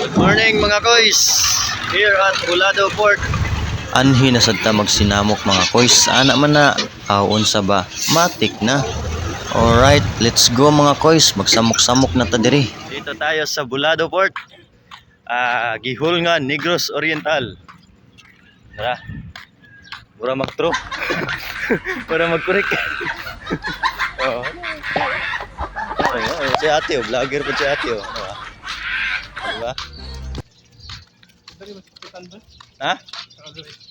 Good morning mga koys, here at Bulado Port. Anhi na sad ta magsinamok mga koys. Ana man na unsa ba? Matik na. Alright, let's go mga koys. Magsamok-samok na ta diri. Dito tayo sa Bulado Port. Gihol nga Negros Oriental. Tara. Pura magtro. Para magkorek. Oh. Ay, si ate, vlogger pa si ate. Ano ba? Diba? Ha?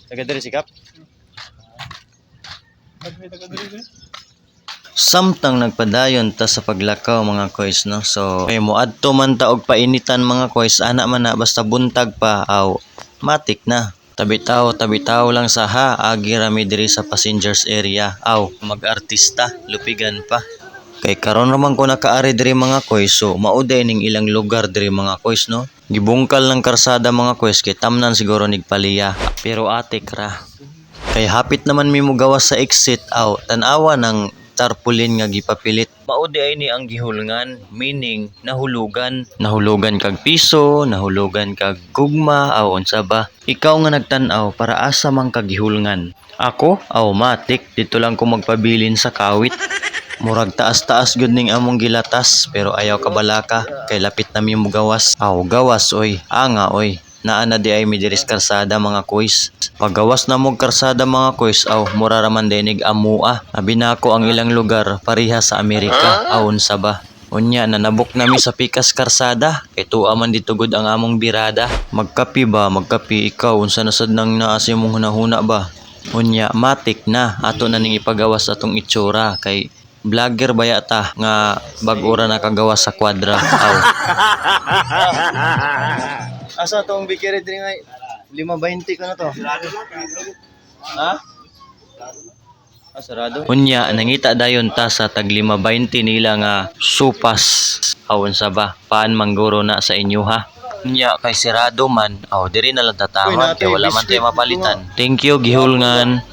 Taga-diri sikap? Samtang nagpadayon ta sa paglakaw mga koys, no? So, ay moadto man ta og painitan mga koys, ana man na basta buntag pa aw matik na. Tabi-taw lang sa agi rami diri sa passengers area. Aw, mag-artista, lupigan pa. Kay karon naman ko nakaari diri mga koys, so mauday ning ilang lugar diri mga koys, no? Gibungkal ng karsada mga koys kay tamnan siguro nigpaliya. Pero atik ra. Kay hapit naman mi mo gawas sa exit, aw tan-awa ng tarpaulin nga gipapilit. Mauday ni ang gihulngan, meaning nahulugan kag piso, nahulugan kag gugma, aw unsa ba? Ikaw nga nagtan-aw para asa man kag gihulngan. Ako, aw matik dito lang ko magpabilin sa kawit. Murag taas-taas gud ning among gilatas pero ayaw kabalaka kay lapit na mi mo gawas. Aw gawas oy, anga oy. Naa na di ay mi diri sa karsada mga koys. Paggawas na mo karsada mga koys, aw mura ra man dinig amua. Abi nako ang ilang lugar pareha sa Amerika. Aw unsa ba? Unya nanabok nami sa pikas karsada kay tuwa man dito gud ang among birada. Magkapi ba, magkapi ikaw unsa na sad nang naa sa imong hunahuna ba? Unya matik na ato na ning ipagawas atong itsura kay vlogger baya ta nga bag-ora nakagawa sa kwadra. Aw. Asa tong bikiri diri nga 5.20 ka na to? Ha? Sarado. Unya nangita dayon ta sa tag 5.20 nila nga supas. Awon sa ba? Paan mangguro na sa inyo ha? Unya kay sirado man. Aw diri na lang tatawag kay wala man tay mapalitan. Thank you gihulngan.